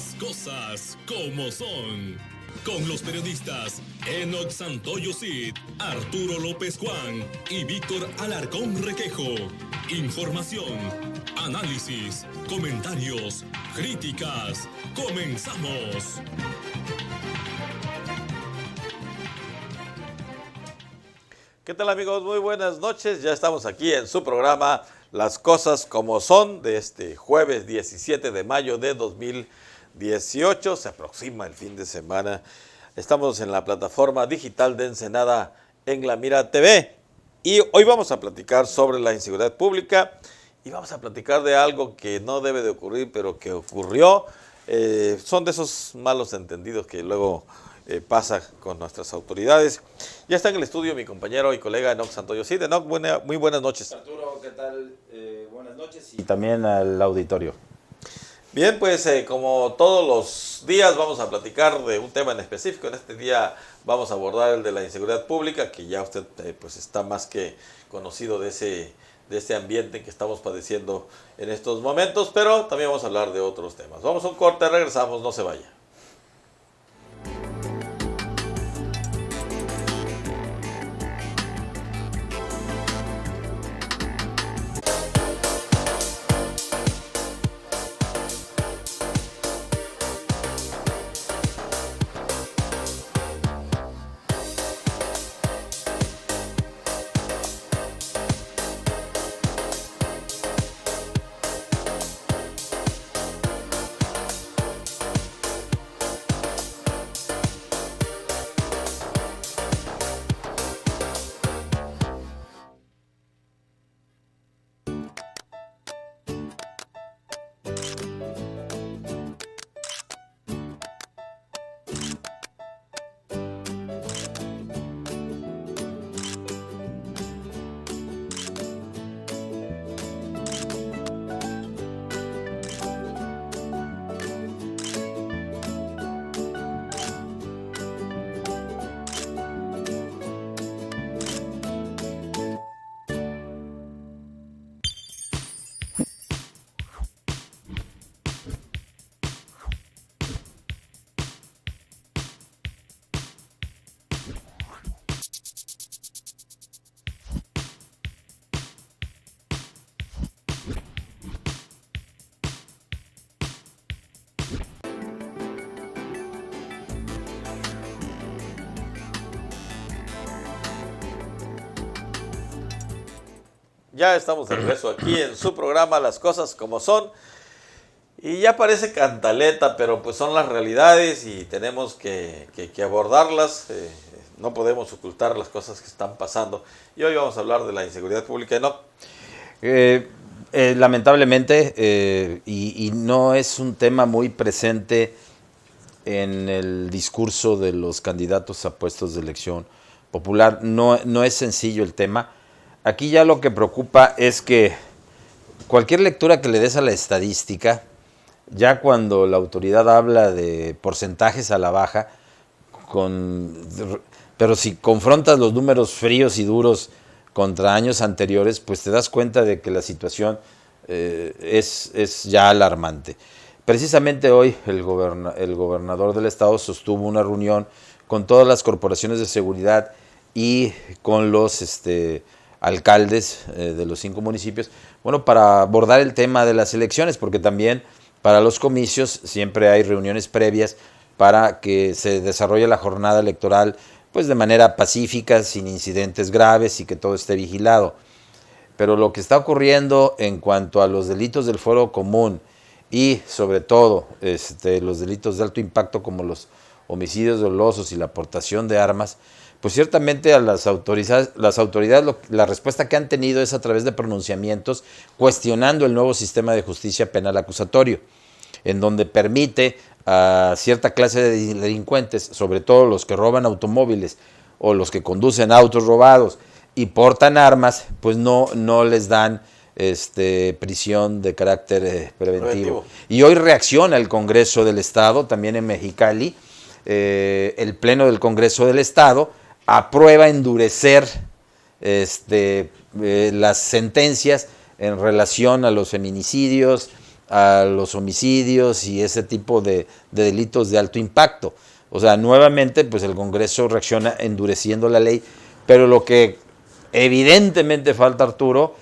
Las cosas como son. Con los periodistas Enoch Santoyo Cid, Arturo López Juan y Víctor Alarcón Requejo. Información, análisis, comentarios, críticas. ¡Comenzamos! ¿Qué tal, amigos? Muy buenas noches. Ya estamos aquí en su programa Las Cosas Como Son de este jueves 17 de mayo de 2018. Se aproxima el fin de semana. Estamos en la plataforma digital de Ensenada en La Mira TV. Y hoy vamos a platicar sobre la inseguridad pública y vamos a platicar de algo que no debe de ocurrir, pero que ocurrió. Son de esos malos entendidos que luego pasa con nuestras autoridades. Ya está en el estudio mi compañero y colega Enoch Santoyo Cid. Enoch, muy buenas noches. Arturo, ¿qué tal? Buenas noches. Y también al auditorio. Bien, pues como todos los días vamos a platicar de un tema en específico. En este día vamos a abordar el de la inseguridad pública, que ya usted pues está más que conocido de este ambiente que estamos padeciendo en estos momentos, pero también vamos a hablar de otros temas. Vamos a un corte, regresamos, no se vaya. Ya estamos de regreso aquí en su programa Las Cosas Como Son. Y ya parece cantaleta, pero pues son las realidades y tenemos que abordarlas. No podemos ocultar las cosas que están pasando. Y hoy vamos a hablar de la inseguridad pública, ¿no? Lamentablemente, y no es un tema muy presente en el discurso de los candidatos a puestos de elección popular. No es sencillo el tema. Aquí ya lo que preocupa es que cualquier lectura que le des a la estadística, ya cuando la autoridad habla de porcentajes a la baja, pero si confrontas los números fríos y duros contra años anteriores, pues te das cuenta de que la situación es ya alarmante. Precisamente hoy el gobernador del estado sostuvo una reunión con todas las corporaciones de seguridad y con los alcaldes de los 5 municipios, bueno, para abordar el tema de las elecciones, porque también para los comicios siempre hay reuniones previas para que se desarrolle la jornada electoral pues de manera pacífica, sin incidentes graves y que todo esté vigilado. Pero lo que está ocurriendo en cuanto a los delitos del fuero común y sobre todo los delitos de alto impacto como los homicidios dolosos y la aportación de armas, pues ciertamente a las autoridades la respuesta que han tenido es a través de pronunciamientos cuestionando el nuevo sistema de justicia penal acusatorio, en donde permite a cierta clase de delincuentes, sobre todo los que roban automóviles o los que conducen autos robados y portan armas, pues no les dan prisión de carácter preventivo. Y hoy reacciona el Congreso del Estado, también en Mexicali, el Pleno del Congreso del Estado aprueba endurecer las sentencias en relación a los feminicidios, a los homicidios y ese tipo de delitos de alto impacto. O sea, nuevamente, pues el Congreso reacciona endureciendo la ley, pero lo que evidentemente falta, Arturo,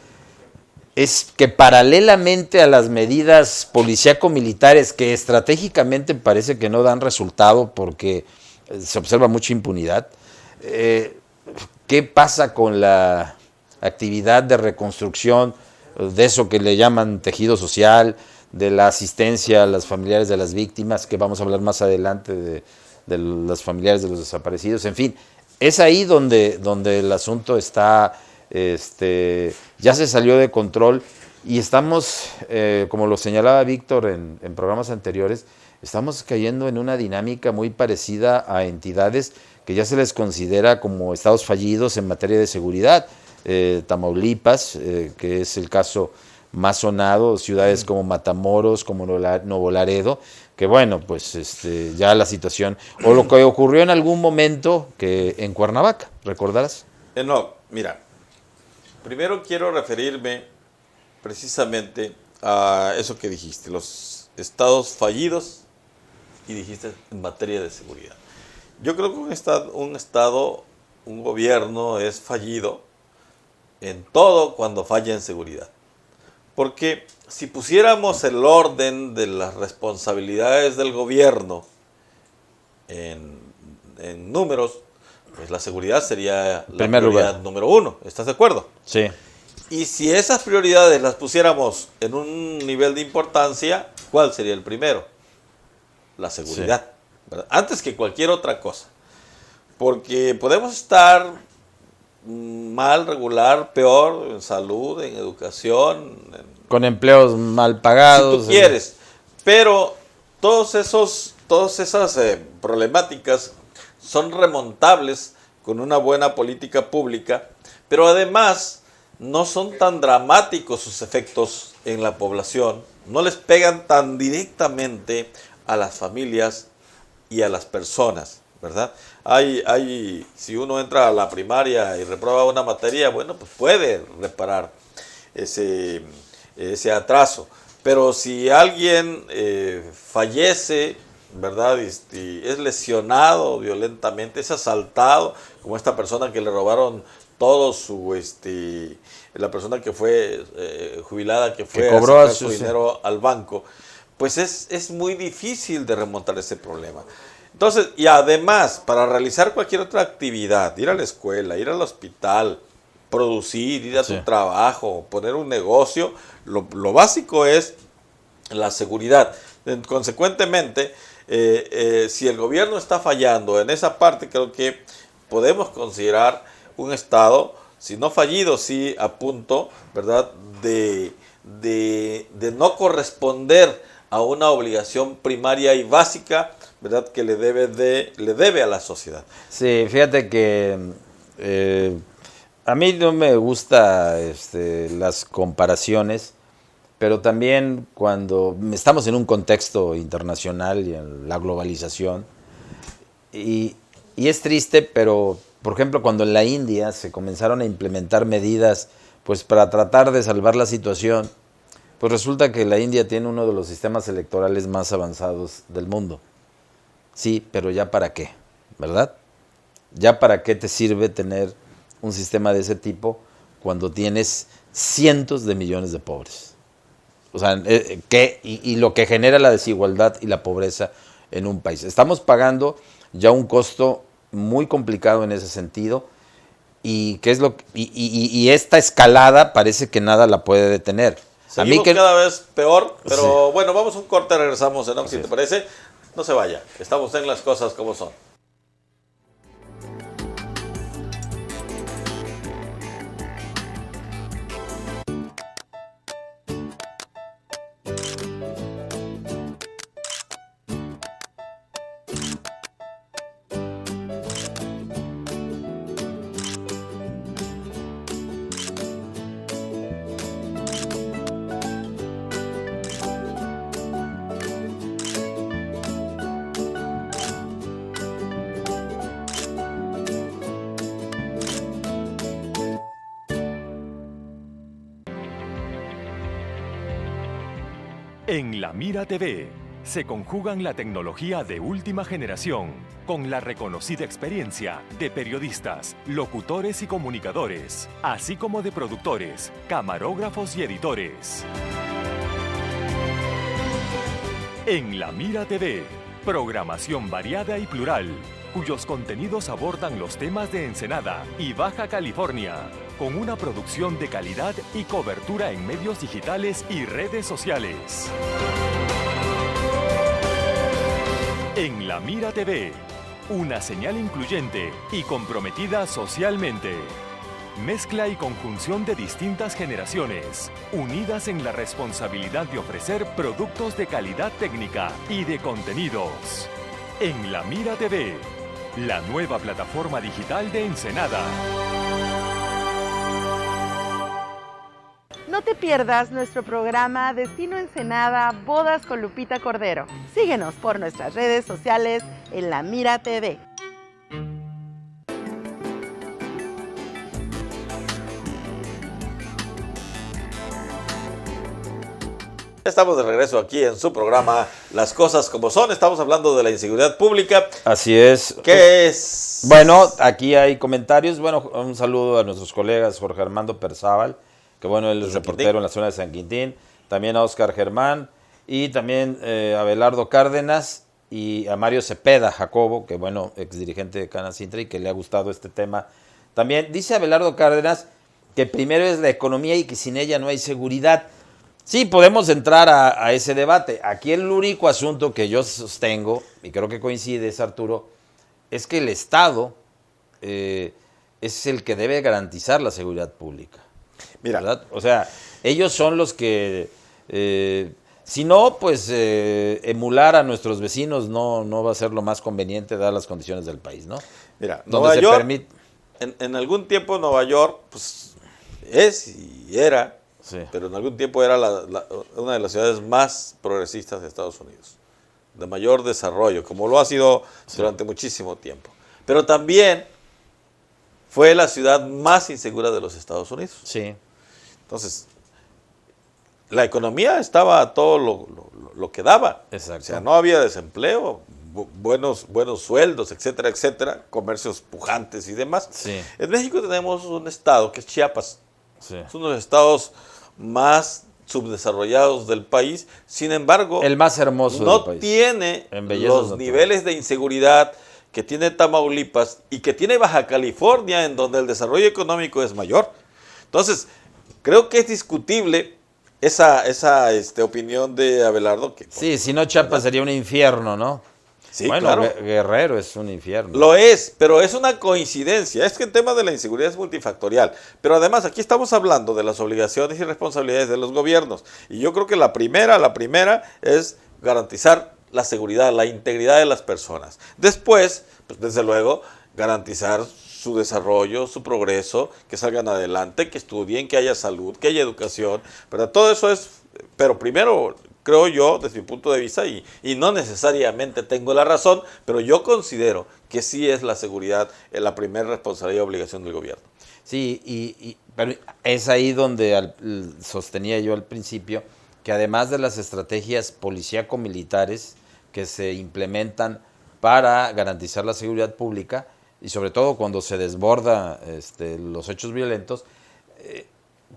es que paralelamente a las medidas policíaco-militares que estratégicamente parece que no dan resultado porque se observa mucha impunidad, ¿qué pasa con la actividad de reconstrucción de eso que le llaman tejido social, de la asistencia a los familiares de las víctimas, que vamos a hablar más adelante de los familiares de los desaparecidos? En fin, es ahí donde el asunto está, ya se salió de control y estamos, como lo señalaba Víctor en programas anteriores, estamos cayendo en una dinámica muy parecida a entidades que ya se les considera como estados fallidos en materia de seguridad. Tamaulipas, que es el caso más sonado, ciudades como Matamoros, como Nuevo Laredo, que bueno, pues ya la situación, o lo que ocurrió en algún momento que en Cuernavaca, ¿recordarás? No, mira, primero quiero referirme precisamente a eso que dijiste, los estados fallidos, y dijiste en materia de seguridad. Yo creo que un gobierno es fallido en todo cuando falla en seguridad. Porque si pusiéramos el orden de las responsabilidades del gobierno en números, pues la seguridad sería la prioridad número 1. ¿Estás de acuerdo? Sí. Y si esas prioridades las pusiéramos en un nivel de importancia, ¿cuál sería el primero? La seguridad, sí, ¿verdad? Antes que cualquier otra cosa. Porque podemos estar mal, regular, peor en salud, en educación. Con empleos mal pagados. Si tú quieres. Pero todas esas problemáticas son remontables con una buena política pública, pero además no son tan dramáticos sus efectos en la población, no les pegan tan directamente a las familias y a las personas, ¿verdad? Si uno entra a la primaria y reprueba una materia, bueno, pues puede reparar ese atraso. Pero si alguien fallece, ¿verdad? Y es lesionado violentamente, es asaltado, como esta persona que le robaron todo la persona que fue jubilada, que fue a sacar su dinero al banco, pues es muy difícil de remontar ese problema. Entonces, y además, para realizar cualquier otra actividad, ir a la escuela, ir al hospital, producir, ir a tu trabajo, poner un negocio, lo básico es la seguridad. Consecuentemente, si el gobierno está fallando en esa parte, creo que podemos considerar un estado, si no fallido, sí a punto, ¿verdad?, de no corresponder a una obligación primaria y básica, ¿verdad?, que le debe a la sociedad. Sí, fíjate que a mí no me gusta las comparaciones, pero también cuando estamos en un contexto internacional y en la globalización, y es triste, pero por ejemplo cuando en la India se comenzaron a implementar medidas pues para tratar de salvar la situación, pues resulta que la India tiene uno de los sistemas electorales más avanzados del mundo. Sí, pero ¿ya para qué? ¿Verdad? ¿Ya para qué te sirve tener un sistema de ese tipo cuando tienes cientos de millones de pobres? O sea, y lo que genera la desigualdad y la pobreza en un país. Estamos pagando ya un costo muy complicado en ese sentido, y esta escalada parece que nada la puede detener. Seguimos cada vez peor, pero sí. Bueno, vamos a un corte, regresamos, ¿no? Si te parece, no se vaya, estamos en Las Cosas Como Son. En La Mira TV se conjugan la tecnología de última generación con la reconocida experiencia de periodistas, locutores y comunicadores, así como de productores, camarógrafos y editores. En La Mira TV, programación variada y plural, cuyos contenidos abordan los temas de Ensenada y Baja California, con una producción de calidad y cobertura en medios digitales y redes sociales. En La Mira TV, una señal incluyente y comprometida socialmente. Mezcla y conjunción de distintas generaciones, unidas en la responsabilidad de ofrecer productos de calidad técnica y de contenidos. En La Mira TV, la nueva plataforma digital de Ensenada. No te pierdas nuestro programa Destino Ensenada Bodas con Lupita Cordero. Síguenos por nuestras redes sociales en La Mira TV. Estamos de regreso aquí en su programa Las Cosas Como Son. Estamos hablando de la inseguridad pública. Así es. ¿Qué es? Bueno, aquí hay comentarios. Bueno, un saludo a nuestros colegas Jorge Armando Perzábal, que bueno, él es reportero en la zona de San Quintín. También a Óscar Germán y también a Abelardo Cárdenas y a Mario Cepeda Jacobo, que bueno, exdirigente de Canacintra y que le ha gustado este tema. También dice Abelardo Cárdenas que primero es la economía y que sin ella no hay seguridad. Sí, podemos entrar a ese debate. Aquí el único asunto que yo sostengo, y creo que coincides, Arturo, es que el Estado es el que debe garantizar la seguridad pública. Mira, ¿verdad? O sea, ellos son los que, si no, pues emular a nuestros vecinos no va a ser lo más conveniente dadas las condiciones del país, ¿no? Mira, donde Nueva se York, permite... en algún tiempo Nueva York, pues es y era, Sí. pero en algún tiempo era una de las ciudades más progresistas de Estados Unidos, de mayor desarrollo, como lo ha sido durante muchísimo tiempo. Pero también fue la ciudad más insegura de los Estados Unidos. Sí. Entonces, la economía estaba a todo lo que daba. Exacto. O sea, no había desempleo, buenos sueldos, etcétera, etcétera, comercios pujantes y demás. Sí. En México tenemos un estado que es Chiapas. Sí. Es uno de los estados más subdesarrollados del país. Sin embargo, El más hermoso no del país. tiene En bellezas los naturales. niveles de inseguridad que tiene Tamaulipas y que tiene Baja California, en donde el desarrollo económico es mayor. Entonces, creo que es discutible esa opinión de Abelardo. Que, Sí, si no Chiapas sería un infierno, ¿no? sí, bueno, claro. Guerrero es un infierno. Lo es, pero es una coincidencia. Es que el tema de la inseguridad es multifactorial. Pero además aquí estamos hablando de las obligaciones y responsabilidades de los gobiernos. Y yo creo que la primera es garantizar la seguridad, la integridad de las personas. Después, pues desde luego, garantizar su desarrollo, su progreso, que salgan adelante, que estudien, que haya salud, que haya educación. ¿Verdad? Todo eso es, pero primero, creo yo, desde mi punto de vista, y no necesariamente tengo la razón, pero yo considero que sí es la seguridad la primera responsabilidad y obligación del gobierno. Sí, pero es ahí donde sostenía yo al principio que además de las estrategias policíaco-militares que se implementan para garantizar la seguridad pública, y sobre todo cuando se desborda los hechos violentos,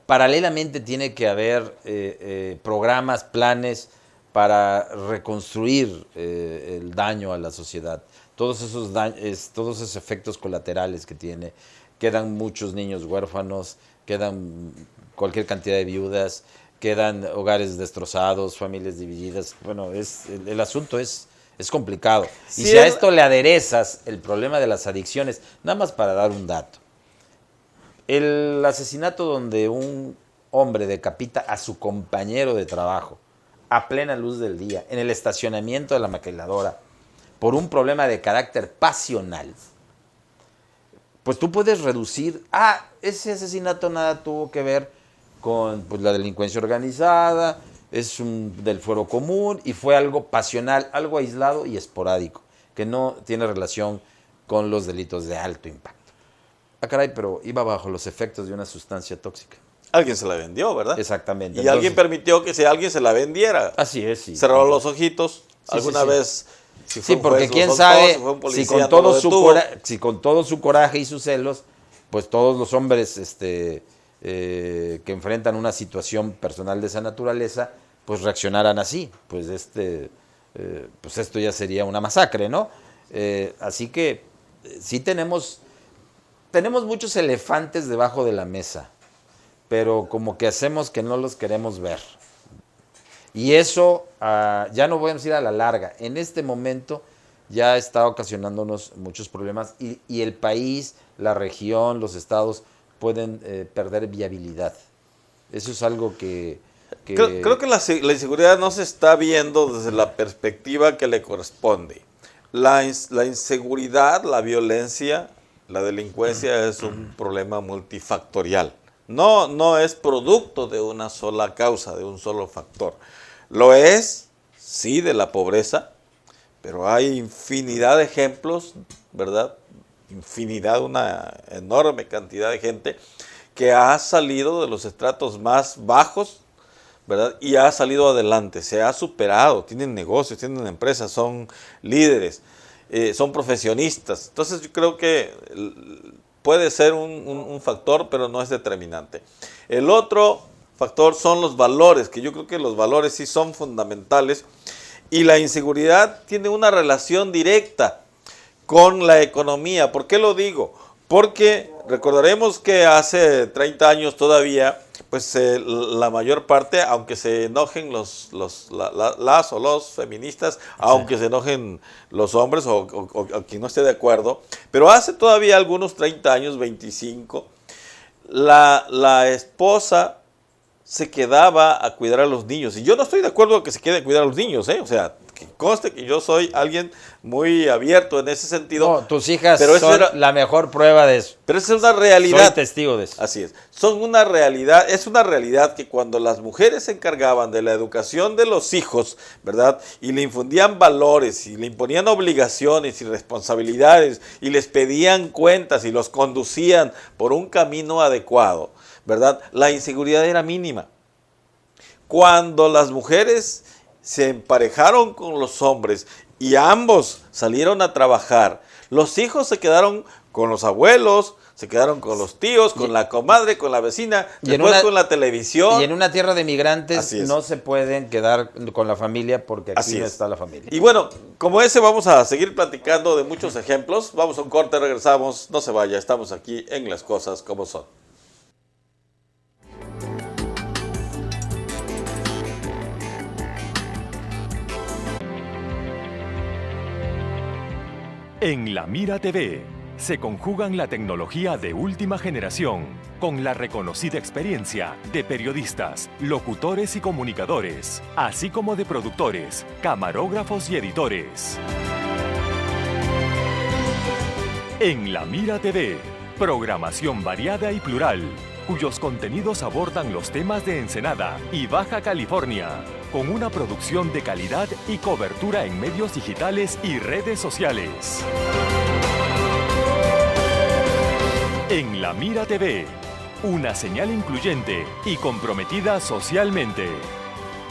paralelamente tiene que haber programas, planes para reconstruir el daño a la sociedad. Todos esos efectos colaterales que tiene. Quedan muchos niños huérfanos, quedan cualquier cantidad de viudas, quedan hogares destrozados, familias divididas. Bueno, el asunto es complicado. Sí, y si a esto le aderezas el problema de las adicciones, nada más para dar un dato. El asesinato donde un hombre decapita a su compañero de trabajo a plena luz del día, en el estacionamiento de la maquiladora, por un problema de carácter pasional, pues tú puedes reducir, ese asesinato nada tuvo que ver con la delincuencia organizada, es del fuero común y fue algo pasional, algo aislado y esporádico, que no tiene relación con los delitos de alto impacto. Caray, pero iba bajo los efectos de una sustancia tóxica. Alguien se la vendió, ¿verdad? Exactamente. Y Entonces, alguien permitió que alguien se la vendiera. Así es, sí. Cerró los ojitos. Sí, Alguna sí, sí. vez, si fue Sí, un porque juez, lo quién soltó, sabe si fue un si policía, con, no todo lo su detuvo. si con todo su coraje y sus celos, pues todos los hombres que enfrentan una situación personal de esa naturaleza, pues reaccionaran así. Pues pues esto ya sería una masacre, ¿no? Así que sí tenemos muchos elefantes debajo de la mesa, pero como que hacemos que no los queremos ver. Y eso, ya no voy a decir a la larga, en este momento ya está ocasionándonos muchos problemas y el país, la región, los estados pueden perder viabilidad. Eso es algo que Creo que la inseguridad no se está viendo desde la perspectiva que le corresponde. La inseguridad, la violencia, la delincuencia es un problema multifactorial. No es producto de una sola causa, de un solo factor. Lo es, sí, de la pobreza, pero hay infinidad de ejemplos, ¿verdad? Infinidad, una enorme cantidad de gente que ha salido de los estratos más bajos, ¿verdad? Y ha salido adelante, se ha superado, tienen negocios, tienen empresas, son líderes, son profesionistas. Entonces yo creo que puede ser un factor, pero no es determinante. El otro factor son los valores, que yo creo que los valores sí son fundamentales, y la inseguridad tiene una relación directa con la economía. ¿Por qué lo digo? Porque recordaremos que hace 30 años todavía, pues la mayor parte, aunque se enojen las o los feministas, aunque se enojen los hombres o quien no esté de acuerdo, pero hace todavía algunos 30 años, 25, la esposa se quedaba a cuidar a los niños. Y yo no estoy de acuerdo que se quede a cuidar a los niños, ¿eh? O sea, que conste que yo soy alguien muy abierto en ese sentido. No, tus hijas pero son la mejor prueba de eso. Pero esa es una realidad. Soy testigo de eso. Así es. Son una realidad, es una realidad que cuando las mujeres se encargaban de la educación de los hijos, ¿verdad? Y le infundían valores y le imponían obligaciones y responsabilidades y les pedían cuentas y los conducían por un camino adecuado, ¿verdad? La inseguridad era mínima. Cuando las mujeres se emparejaron con los hombres y ambos salieron a trabajar, los hijos se quedaron con los abuelos, se quedaron con los tíos, con la comadre, con la vecina, después con la televisión. Y en una tierra de migrantes no se pueden quedar con la familia porque aquí no está la familia. Y bueno, como ese vamos a seguir platicando de muchos ejemplos. Vamos a un corte, regresamos, no se vaya, estamos aquí en Las Cosas Como Son. En La Mira TV se conjugan la tecnología de última generación con la reconocida experiencia de periodistas, locutores y comunicadores, así como de productores, camarógrafos y editores. En La Mira TV, programación variada y plural, cuyos contenidos abordan los temas de Ensenada y Baja California, con una producción de calidad y cobertura en medios digitales y redes sociales. En La Mira TV, una señal incluyente y comprometida socialmente.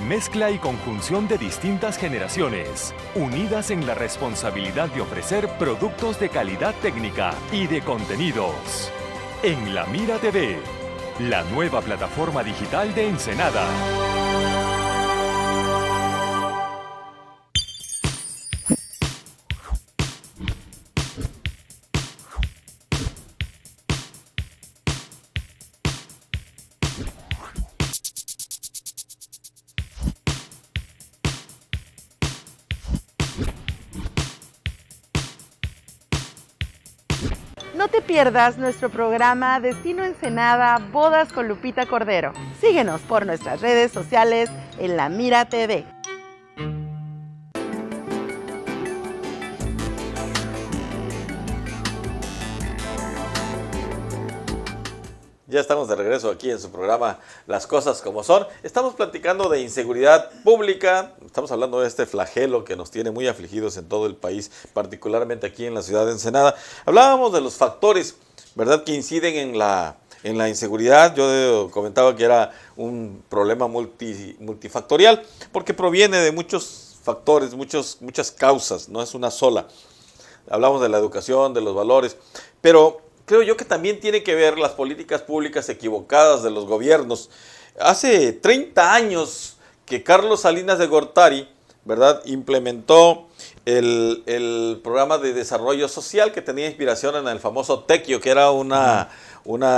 Mezcla y conjunción de distintas generaciones, unidas en la responsabilidad de ofrecer productos de calidad técnica y de contenidos. En La Mira TV, la nueva plataforma digital de Ensenada. No te pierdas nuestro programa Destino Ensenada, Bodas con Lupita Cordero. Síguenos por nuestras redes sociales en La Mira TV. Ya estamos de regreso aquí en su programa Las Cosas Como Son. Estamos platicando de inseguridad pública, estamos hablando de este flagelo que nos tiene muy afligidos en todo el país, particularmente aquí en la ciudad de Ensenada. Hablábamos de los factores, ¿verdad?, que inciden en la inseguridad. Yo comentaba que era un problema multifactorial, porque proviene de muchos factores, muchas causas, no es una sola. Hablamos de la educación, de los valores, pero creo yo que también tiene que ver las políticas públicas equivocadas de los gobiernos. Hace 30 años que Carlos Salinas de Gortari, ¿verdad?, implementó el programa de desarrollo social que tenía inspiración en el famoso tequio, que era una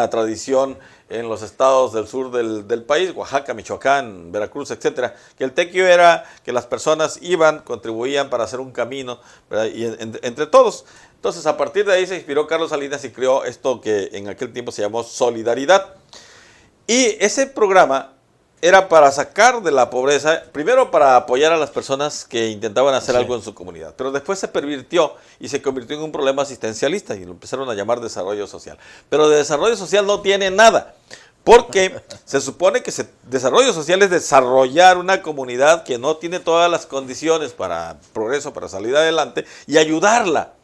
tradición en los estados del sur del país, Oaxaca, Michoacán, Veracruz, etcétera, que el tequio era que las personas iban, contribuían para hacer un camino, ¿verdad?, y entre todos. Entonces, a partir de ahí se inspiró Carlos Salinas y creó esto que en aquel tiempo se llamó Solidaridad. Y ese programa era para sacar de la pobreza, primero para apoyar a las personas que intentaban hacer algo en su comunidad, pero después se pervirtió y se convirtió en un problema asistencialista y lo empezaron a llamar desarrollo social. Pero de desarrollo social no tiene nada, porque se supone que desarrollo social es desarrollar una comunidad que no tiene todas las condiciones para progreso, para salir adelante, y ayudarla,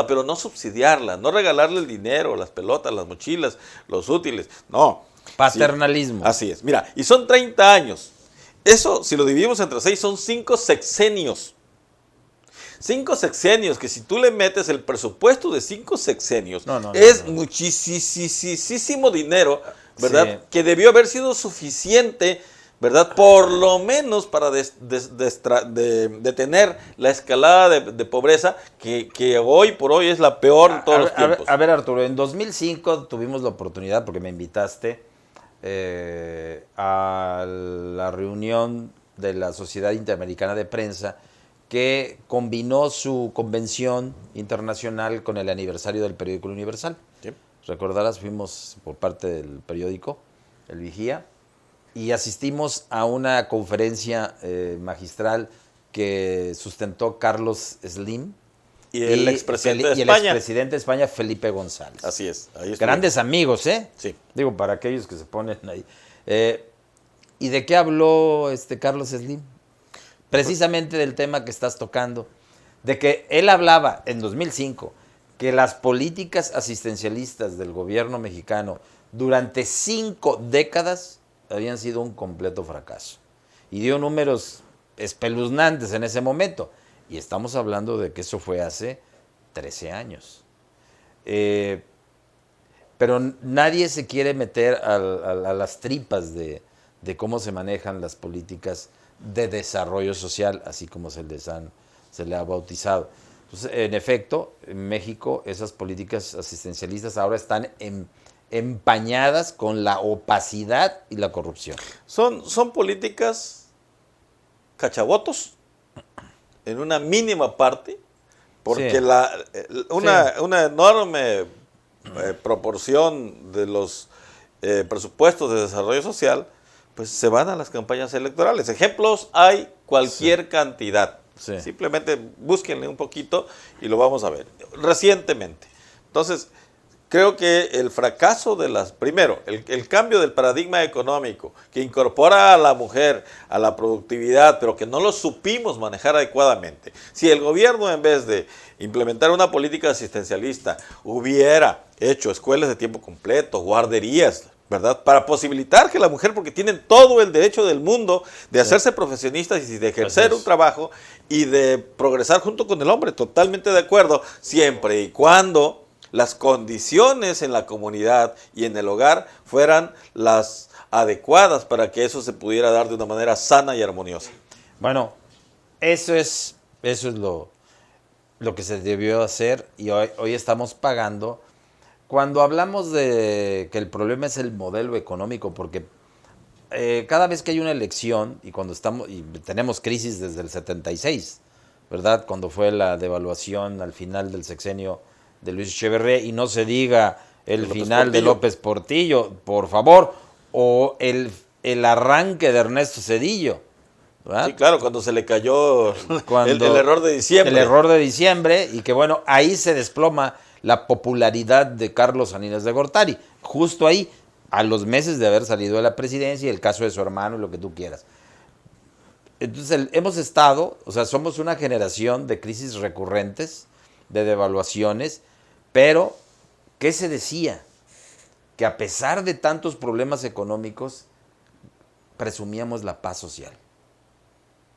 pero no subsidiarla, no regalarle el dinero, las pelotas, las mochilas, los útiles, no. Paternalismo. Sí, así es. Mira, y son 30 años. Eso, si lo dividimos entre 6, son 5 sexenios. 5 sexenios, que si tú le metes el presupuesto de 5 sexenios, es muchísimo dinero, ¿verdad? Sí. Que debió haber sido suficiente, ¿verdad? Por lo menos para detener la escalada de pobreza que hoy por hoy es la peor de todos los tiempos. A ver, Arturo, en 2005 tuvimos la oportunidad, porque me invitaste a la reunión de la Sociedad Interamericana de Prensa, que combinó su convención internacional con el aniversario del periódico El Universal. Sí. Recordarás, fuimos por parte del periódico, El Vigía, y asistimos a una conferencia magistral que sustentó Carlos Slim y el expresidente de España. Y el expresidente de España, Felipe González. Así es. Ahí grandes amigos, ¿eh? Sí. Digo, para aquellos que se ponen ahí. ¿Y de qué habló Carlos Slim? Precisamente del tema que estás tocando. De que él hablaba en 2005 que las políticas asistencialistas del gobierno mexicano durante 5 décadas habían sido un completo fracaso. Y dio números espeluznantes en ese momento. Y estamos hablando de que eso fue hace 13 años. Pero nadie se quiere meter a las tripas de cómo se manejan las políticas de desarrollo social, así como se le ha bautizado. Entonces, en efecto, en México esas políticas asistencialistas ahora están empañadas con la opacidad y la corrupción. Son políticas cachabotos en una mínima parte, porque sí. Una enorme proporción de los presupuestos de desarrollo social pues se van a las campañas electorales. Ejemplos hay cualquier cantidad. Sí. Simplemente búsquenle un poquito y lo vamos a ver. Recientemente. Entonces, creo que el fracaso primero, el cambio del paradigma económico que incorpora a la mujer a la productividad, pero que no lo supimos manejar adecuadamente. Si el gobierno, en vez de implementar una política asistencialista, hubiera hecho escuelas de tiempo completo, guarderías, ¿verdad?, para posibilitar que la mujer, porque tienen todo el derecho del mundo de hacerse profesionistas y de ejercer un trabajo y de progresar junto con el hombre, totalmente de acuerdo, siempre y cuando las condiciones en la comunidad y en el hogar fueran las adecuadas para que eso se pudiera dar de una manera sana y armoniosa. Bueno, eso es lo que se debió hacer, y hoy estamos pagando. Cuando hablamos de que el problema es el modelo económico, porque cada vez que hay una elección, y cuando tenemos crisis desde el 76, ¿verdad?, cuando fue la devaluación al final del sexenio de Luis Echeverría, y no se diga el final de López Portillo, por favor, o el arranque de Ernesto Zedillo, ¿verdad? Sí, claro, cuando se le cayó el error de diciembre. El error de diciembre, y que bueno, ahí se desploma la popularidad de Carlos Salinas de Gortari, justo ahí, a los meses de haber salido de la presidencia, y el caso de su hermano y lo que tú quieras. Entonces hemos estado, somos una generación de crisis recurrentes, de devaluaciones, pero ¿qué se decía? que a pesar de tantos problemas económicos, presumíamos la paz social.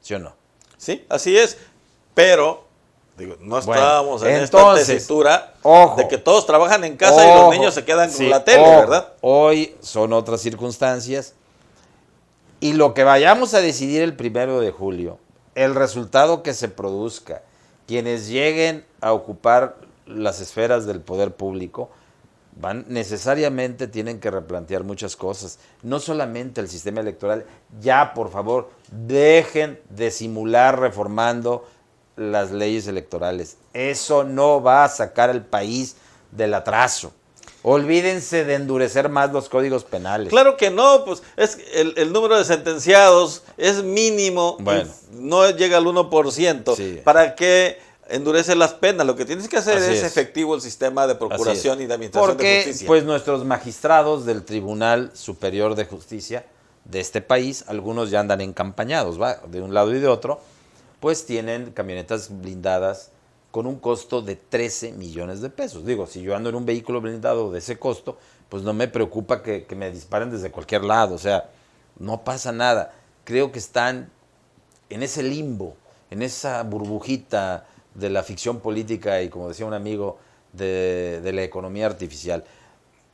¿Sí o no? Sí, así es, pero digo, no Bueno, estábamos en entonces, esta tesitura ojo, de que todos trabajan en casa y los niños se quedan con la tele, ojo, ¿verdad? Hoy son otras circunstancias y lo que vayamos a decidir el 1 de julio, el resultado que se produzca, quienes lleguen a ocupar las esferas del poder público, necesariamente tienen que replantear muchas cosas, no solamente el sistema electoral. Ya, por favor, dejen de simular reformando las leyes electorales. Eso no va a sacar al país del atraso. Olvídense de endurecer más los códigos penales. Claro que no, pues es el número de sentenciados es mínimo, Bueno. y no llega al 1%. Sí. ¿Para qué endurece las penas? Lo que tienes que hacer Así es es. efectivo el sistema de procuración Así es. y de administración de Porque justicia. pues nuestros magistrados del Tribunal Superior de Justicia de este país, algunos ya andan encampañados, ¿va? De un lado y de otro, pues tienen camionetas blindadas con un costo de 13 millones de pesos. Digo, si yo ando en un vehículo blindado de ese costo, pues no me preocupa que me disparen desde cualquier lado, o sea, no pasa nada. Creo que están en ese limbo, en esa burbujita de la ficción política y, como decía un amigo, de la economía artificial.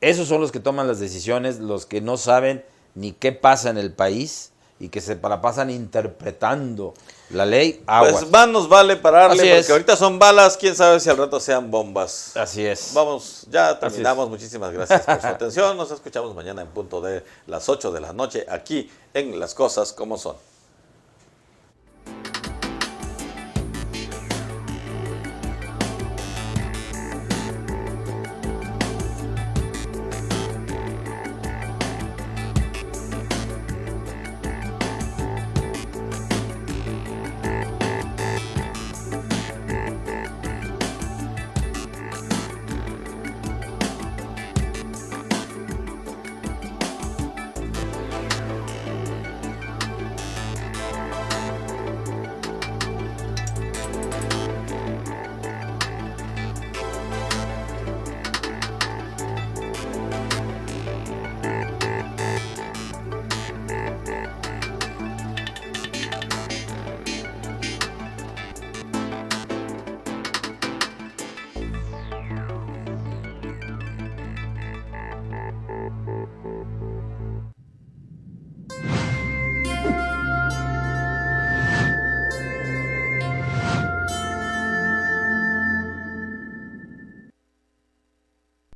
Esos son los que toman las decisiones, los que no saben ni qué pasa en el país y que se la pasan interpretando la ley. Aguas. Pues más nos vale pararle, Así porque es. ahorita son balas, quién sabe si al rato sean bombas. Así es. Vamos, ya Así terminamos. Muchísimas gracias por su atención. Nos escuchamos mañana en punto de las 8 de la noche aquí en Las Cosas Como Son.